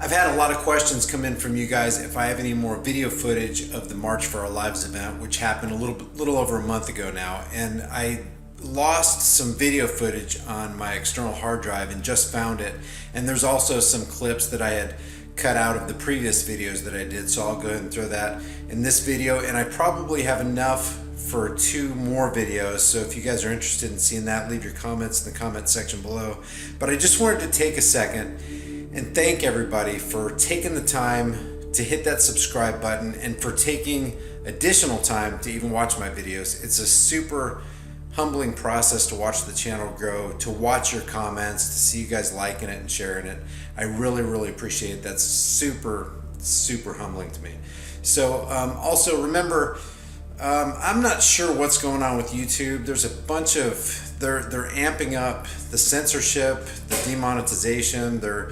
I've had a lot of questions come in from you guys if I have any more video footage of the March for Our Lives event, which happened a little over a month ago now, and I lost some video footage on my external hard drive and just found it. And there's also some clips that I had cut out of the previous videos that I did, so I'll go ahead and throw that in this video, and I probably have enough for 2 more videos. So if you guys are interested in seeing that, leave your comments in the comment section below. But I just wanted to take a second and thank everybody for taking the time to hit that subscribe button and for taking additional time to even watch my videos. It's a super humbling process to watch the channel grow, to watch your comments, to see you guys liking it and sharing it. I really appreciate it. That's super humbling to me. So also remember, I'm not sure what's going on with YouTube. There's a bunch of, they're amping up the censorship, the demonetization, they're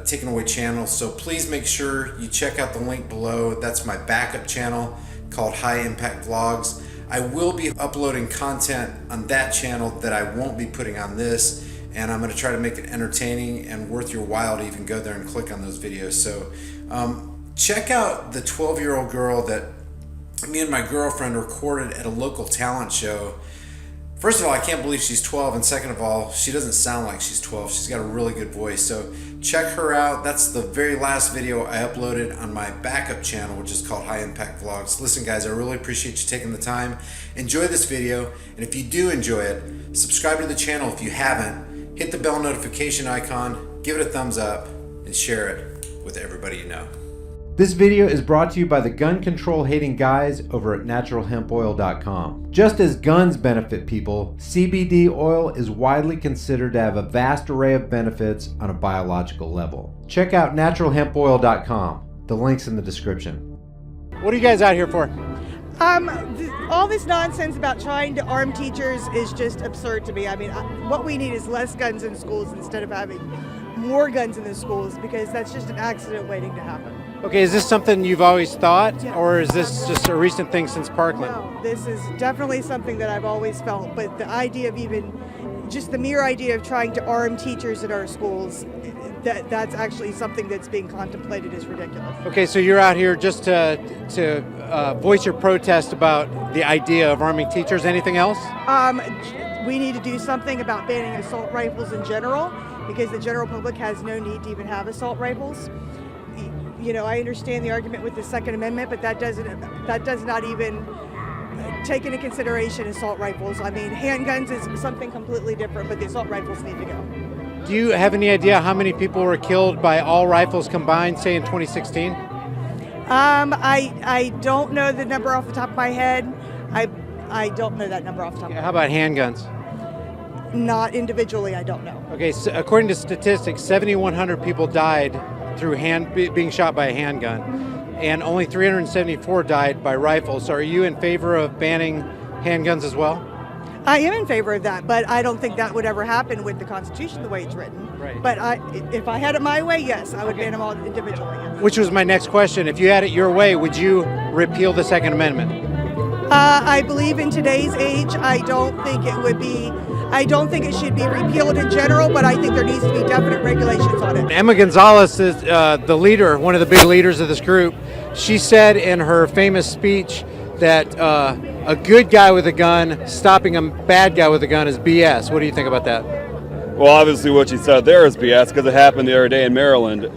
taking away channels. So please make sure you check out the link below. That's my backup channel called High Impact Vlogs. I will be uploading content on that channel that I won't be putting on this, and I'm going to try to make it entertaining and worth your while to even go there and click on those videos. So check out the 12-year-old girl that me and my girlfriend recorded at a local talent show. First of all, I can't believe she's 12, and second of all, she doesn't sound like she's 12. She's got a really good voice, so check her out. That's the very last video I uploaded on my backup channel, which is called High Impact Vlogs. Listen guys, I really appreciate you taking the time. Enjoy this video, and if you do enjoy it, subscribe to the channel if you haven't, hit the bell notification icon, give it a thumbs up, and share it with everybody you know. This video is brought to you by the gun control hating guys over at naturalhempoil.com. Just as guns benefit people, CBD oil is widely considered to have a vast array of benefits on a biological level. Check out naturalhempoil.com. The link's in the description. What are you guys out here for? All this nonsense about trying to arm teachers is just absurd to me. I mean, what we need is less guns in schools instead of having more guns in the schools, because that's just an accident waiting to happen. Okay, is this something you've always thought, Yeah. or is this just a recent thing since Parkland? No, this is definitely something that I've always felt, but the idea of just the mere idea of trying to arm teachers at our schools, that's actually something that's being contemplated is ridiculous. Okay, so you're out here just to voice your protest about the idea of arming teachers. Anything else? We need to do something about banning assault rifles in general, because the general public has no need to even have assault rifles. You know, I understand the argument with the Second Amendment, but that does not even take into consideration assault rifles. I mean, handguns is something completely different, but the assault rifles need to go. Do you have any idea how many people were killed by all rifles combined, say in 2016? I don't know the number off the top of my head. I don't know that number off the top of my head. How about handguns? Not individually, I don't know. Okay, so according to statistics, 7,100 people died through being shot by a handgun, and only 374 died by rifles. So are you in favor of banning handguns as well? I am in favor of that, but I don't think that would ever happen with the Constitution the way it's written. Right. But if I had it my way, yes, I would ban them all individually. Yes. Which was my next question. If you had it your way, would you repeal the Second Amendment? I believe in today's age, I don't think it should be repealed in general, but I think there needs to be definite regulations on it. Emma Gonzalez is the leader, one of the big leaders of this group. She said in her famous speech that a good guy with a gun stopping a bad guy with a gun is BS. What do you think about that? Well, obviously what she said there is BS, because it happened the other day in Maryland.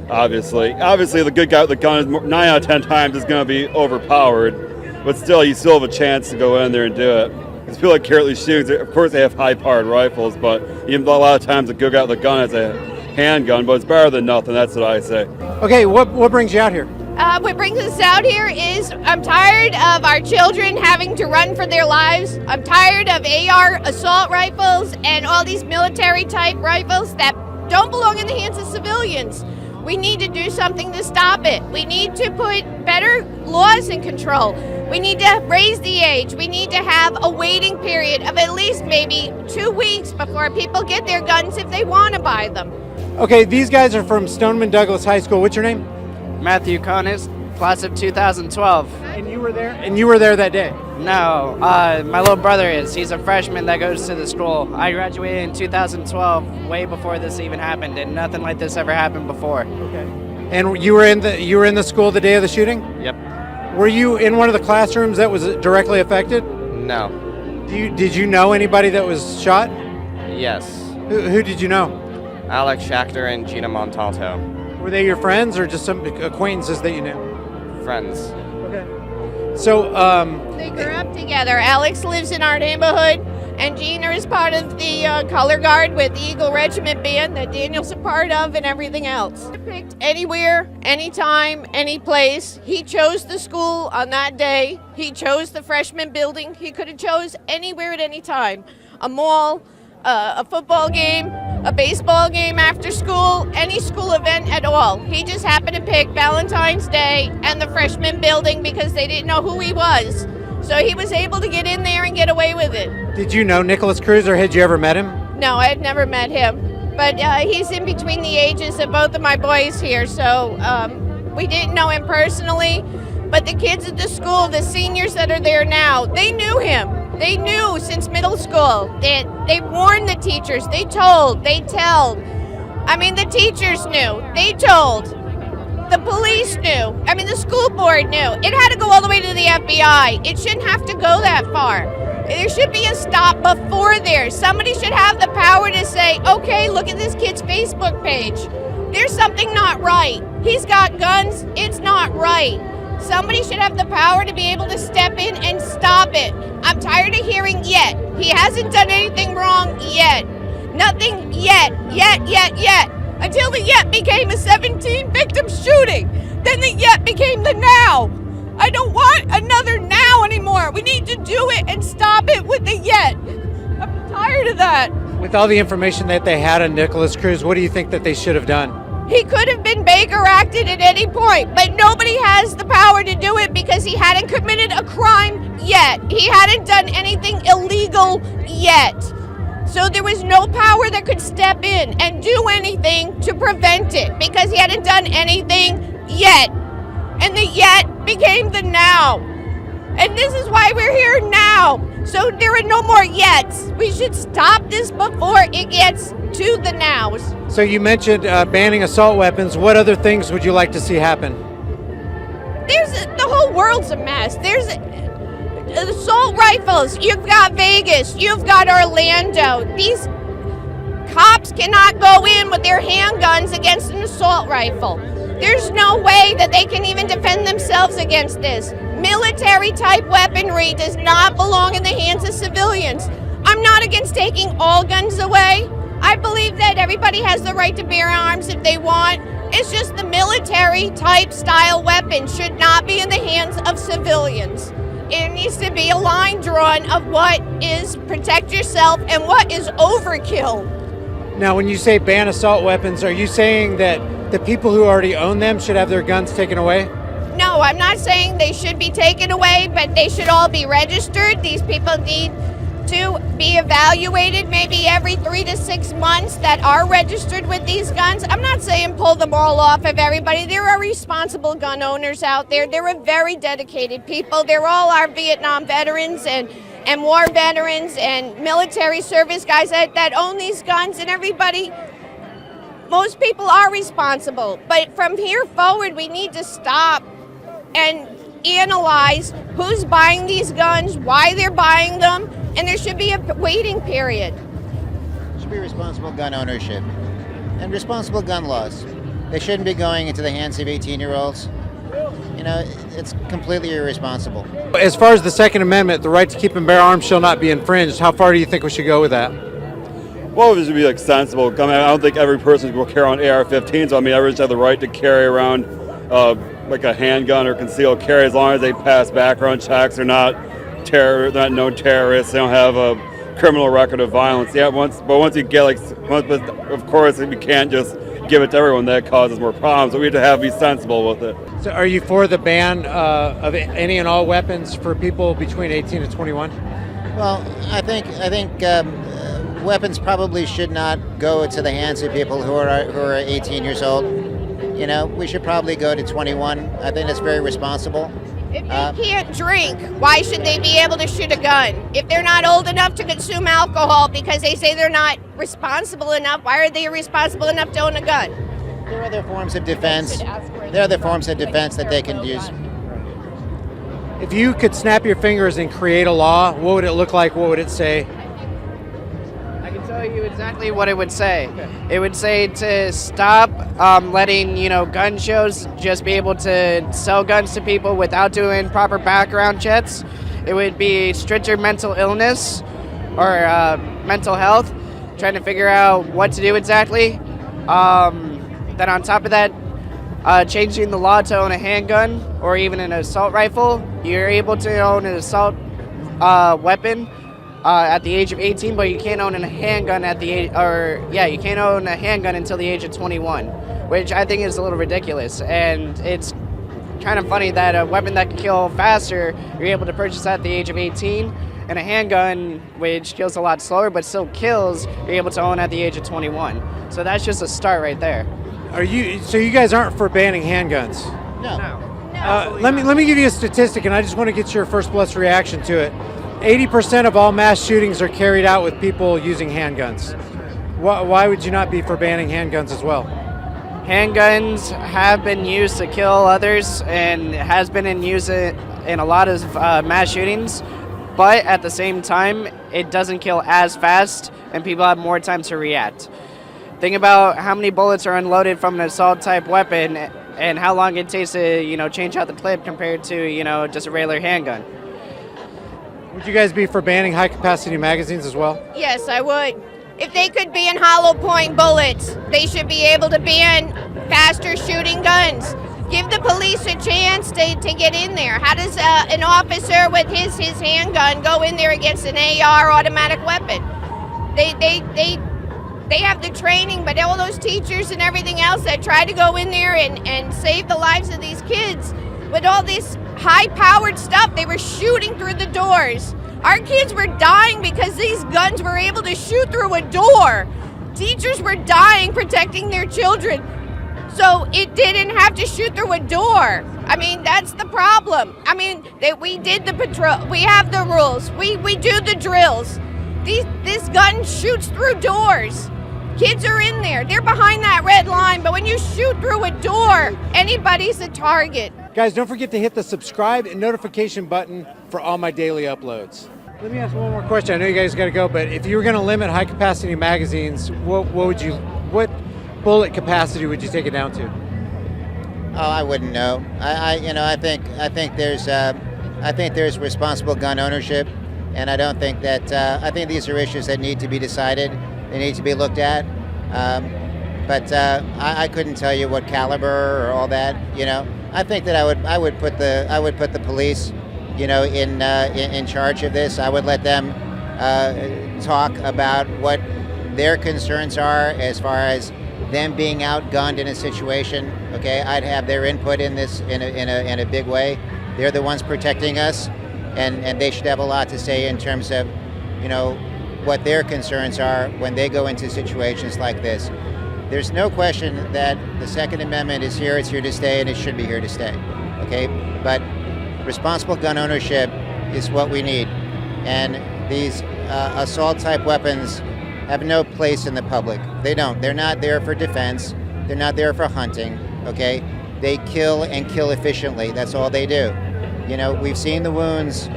Obviously the good guy with the gun is 9 out of 10 times is going to be overpowered, but still, you still have a chance to go in there and do it. Because people are careless shootings. Of course, they have high-powered rifles, but even a lot of times, a good guy with a gun has a handgun. But it's better than nothing. That's what I say. Okay, what brings you out here? What brings us out here is I'm tired of our children having to run for their lives. I'm tired of AR assault rifles and all these military-type rifles that don't belong in the hands of civilians. We need to do something to stop it. We need to put better laws in control. We need to raise the age. We need to have a waiting period of at least maybe 2 weeks before people get their guns if they want to buy them. Okay, these guys are from Stoneman Douglas High School. What's your name? Matthew Connors. class of 2012. And you were there? And you were there that day? No, my little brother is. He's a freshman that goes to the school. I graduated in 2012, way before this even happened, and nothing like this ever happened before. Okay. And you were in the school the day of the shooting? Yep. Were you in one of the classrooms that was directly affected? No. Did you know anybody that was shot? Yes. Who did you know? Alex Schachter and Gina Montalto. Were they your friends or just some acquaintances that you knew? Friends. Okay. So, They grew up together. Alex lives in our neighborhood, and Gina is part of the color guard with the Eagle Regiment band that Daniel's a part of, and everything else. He picked anywhere, anytime, any place. He chose the school on that day. He chose the freshman building. He could have chose anywhere at any time. A mall, a football game, a baseball game after school, any school event at all. He just happened to pick Valentine's Day and the freshman building because they didn't know who he was. So he was able to get in there and get away with it. did you know Nicholas Cruz or had you ever met him? No, I had never met him. But he's in between the ages of both of my boys here, so we didn't know him personally. But the kids at the school, the seniors that are there now, they knew him. They knew since middle school. They warned the teachers. They told. They told. I mean, the teachers knew. They told. The police knew. I mean, the school board knew. It had to go all the way to the FBI. It shouldn't have to go that far. There should be a stop before there. Somebody should have the power to say, okay, look at this kid's Facebook page. There's something not right. He's got guns. It's not right. Somebody should have the power to be able to step in and stop it. I'm tired of hearing yet. He hasn't done anything wrong yet. Nothing yet. Until the yet became a 17-victim shooting. Then the yet became the now. I don't want another now anymore. We need to do it and stop it with the yet. I'm tired of that. With all the information that they had on Nicholas Cruz, what do you think that they should have done? He could have been Baker acted at any point, but nobody has the power to do it because he hadn't committed a crime yet. He hadn't done anything illegal yet. So there was no power that could step in and do anything to prevent it because he hadn't done anything yet. And the yet became the now. And this is why we're here now. So there are no more yets. We should stop this before it gets to the nows. So you mentioned banning assault weapons. What other things would you like to see happen? The whole world's a mess. There's assault rifles. You've got Vegas. You've got Orlando. These cops cannot go in with their handguns against an assault rifle. There's no way that they can even defend themselves against this. Military-type weaponry does not belong in the hands of civilians. I'm not against taking all guns away. I believe that everybody has the right to bear arms if they want. It's just the military-type style weapon should not be in the hands of civilians. It needs to be a line drawn of what is protect yourself and what is overkill. Now, when you say ban assault weapons, are you saying that the people who already own them should have their guns taken away? No, I'm not saying they should be taken away, but they should all be registered. These people need to be evaluated maybe every 3 to 6 months that are registered with these guns. I'm not saying pull them all off of everybody. There are responsible gun owners out there. There are very dedicated people. They're all our Vietnam veterans and war veterans and military service guys that own these guns, and everybody. Most people are responsible, but from here forward, we need to stop and analyze who's buying these guns, why they're buying them, and there should be a waiting period. There should be responsible gun ownership and responsible gun laws. They shouldn't be going into the hands of 18-year-olds. You know, it's completely irresponsible. As far as the Second Amendment, the right to keep and bear arms shall not be infringed. How far do you think we should go with that? Well, it should be sensible. I mean, I don't think every person will carry around AR-15s. So I mean, everyone should have the right to carry around like a handgun or concealed carry as long as they pass background checks. They're not known terrorists. They don't have a criminal record of violence. Yeah, once you get of course, we can't just give it to everyone. That causes more problems. So we have to be sensible with it. So, are you for the ban of any and all weapons for people between 18 and 21? Well, I think weapons probably should not go into the hands of people who are 18 years old. you know, we should probably go to 21. I think that's very responsible. If they can't drink, why should they be able to shoot a gun? If they're not old enough to consume alcohol because they say they're not responsible enough, why are they responsible enough to own a gun? There are other forms of defense. There are other forms of defense that they can use. If you could snap your fingers and create a law, what would it look like? What would it say? I can tell you exactly what it would say. It would say to stop letting, gun shows just be able to sell guns to people without doing proper background checks. It would be stricter mental illness or mental health, trying to figure out what to do exactly. Then on top of that, changing the law to own a handgun or even an assault rifle. You're able to own an assault weapon at the age of 18, but you can't own a handgun you can't own a handgun until the age of 21, which I think is a little ridiculous. And it's kind of funny that a weapon that can kill faster, you're able to purchase at the age of 18, and a handgun, which kills a lot slower but still kills, you're able to own at the age of 21. So that's just a start right there. So you guys aren't for banning handguns? No. Let me give you a statistic, and I just want to get your first blush reaction to it. 80% of all mass shootings are carried out with people using handguns. Why would you not be for banning handguns as well? Handguns have been used to kill others and has been in use in a lot of mass shootings, but at the same time, it doesn't kill as fast and people have more time to react. Think about how many bullets are unloaded from an assault type weapon and how long it takes to, change out the clip compared to, just a regular handgun. Would you guys be for banning high capacity magazines as well? Yes, I would. If they could ban hollow point bullets, they should be able to ban faster shooting guns. Give the police a chance to get in there. How does an officer with his handgun go in there against an AR automatic weapon? They have the training, but all those teachers and everything else that try to go in there and save the lives of these kids with all this high-powered stuff, they were shooting through the doors. Our kids were dying because these guns were able to shoot through a door. Teachers were dying protecting their children, so it didn't have to shoot through a door. I mean, that's the problem. I mean, we did the patrol. We have the rules. We do the drills. This gun shoots through doors. Kids are in there. They're behind that red line, but when you shoot through a door, anybody's a target. Guys, don't forget to hit the subscribe and notification button for all my daily uploads. Let me ask one more question. I know you guys got to go, but if you were going to limit high capacity magazines, what bullet capacity would you take it down to? Oh, I wouldn't know. I think there's responsible gun ownership, and I don't think that. I think these are issues that need to be decided. They need to be looked at. But I couldn't tell you what caliber or all that. I think that I would put the police, in charge of this. I would let them talk about what their concerns are as far as them being outgunned in a situation. Okay, I'd have their input in this in a big way. They're the ones protecting us, and they should have a lot to say in terms of, what their concerns are when they go into situations like this. There's no question that the Second Amendment is here, it's here to stay, and it should be here to stay, okay? But responsible gun ownership is what we need. And these assault-type weapons have no place in the public. They don't. They're not there for defense. They're not there for hunting, okay? They kill and kill efficiently. That's all they do. We've seen the wounds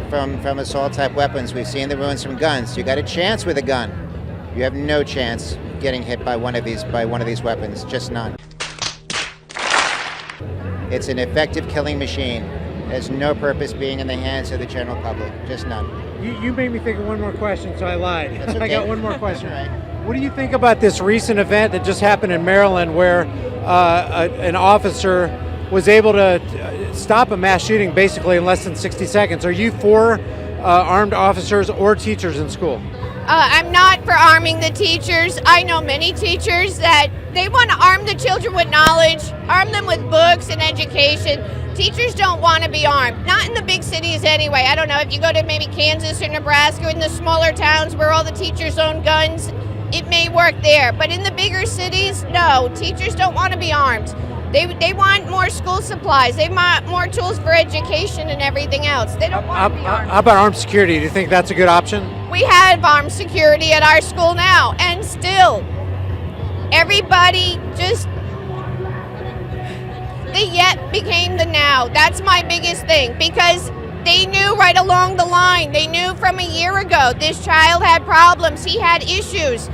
from assault-type weapons. We've seen the wounds from guns. You got a chance with a gun. You have no chance getting hit by one of these weapons. Just none. It's an effective killing machine. It has no purpose being in the hands of the general public. Just none. You made me think of one more question, so I lied. That's okay. I got one more question. That's all right. What do you think about this recent event that just happened in Maryland where an officer was able to stop a mass shooting basically in less than 60 seconds? Are you for armed officers or teachers in school? I'm not for arming the teachers. I know many teachers that they want to arm the children with knowledge, arm them with books and education. Teachers don't want to be armed, not in the big cities anyway. I don't know, if you go to maybe Kansas or Nebraska, in the smaller towns where all the teachers own guns, it may work there. But in the bigger cities, no, teachers don't want to be armed. They want more school supplies. They want more tools for education and everything else. They don't want to be armed. How about armed security? Do you think that's a good option? We have armed security at our school now, and still, everybody just, the yet became the now. That's my biggest thing, because they knew right along the line. They knew from a year ago this child had problems, he had issues,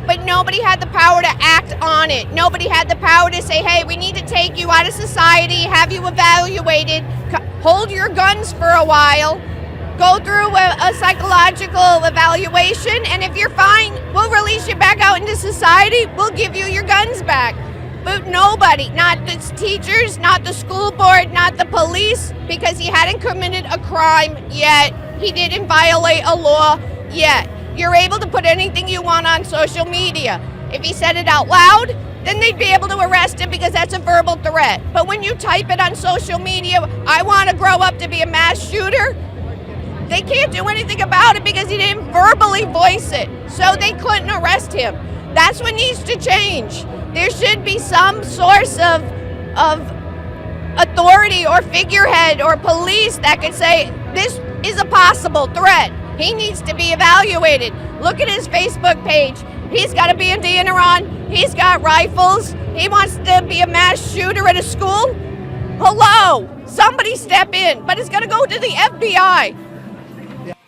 but nobody had the power to act on it. Nobody had the power to say, hey, we need to take you out of society, have you evaluated, hold your guns for a while, go through a psychological evaluation, and if you're fine, we'll release you back out into society, we'll give you your guns back. But nobody, not the teachers, not the school board, not the police, because he hadn't committed a crime yet. He didn't violate a law yet. You're able to put anything you want on social media. If he said it out loud, then they'd be able to arrest him because that's a verbal threat. But when you type it on social media, I want to grow up to be a mass shooter, they can't do anything about it because he didn't verbally voice it. So they couldn't arrest him. That's what needs to change. There should be some source of authority or figurehead or police that could say, this is a possible threat. He needs to be evaluated. Look at his Facebook page. He's got a bandana on. He's got rifles. He wants to be a mass shooter at a school. Hello, somebody step in, but it's going to go to the FBI.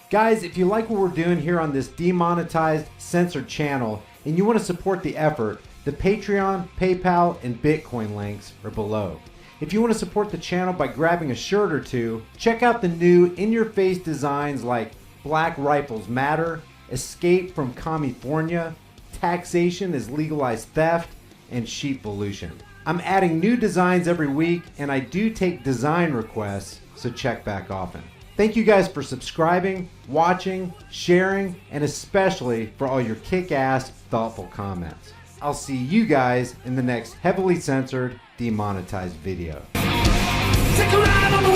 Guys, if you like what we're doing here on this demonetized, censored channel, and you want to support the effort, the Patreon, PayPal, and Bitcoin links are below. If you want to support the channel by grabbing a shirt or two, check out the new in-your-face designs like Black Rifles Matter, Escape from California, Taxation is Legalized Theft, and Sheepvolution. I'm adding new designs every week, and I do take design requests, so check back often. Thank you guys for subscribing, watching, sharing, and especially for all your kick-ass, thoughtful comments. I'll see you guys in the next heavily censored, demonetized video. Take a ride on the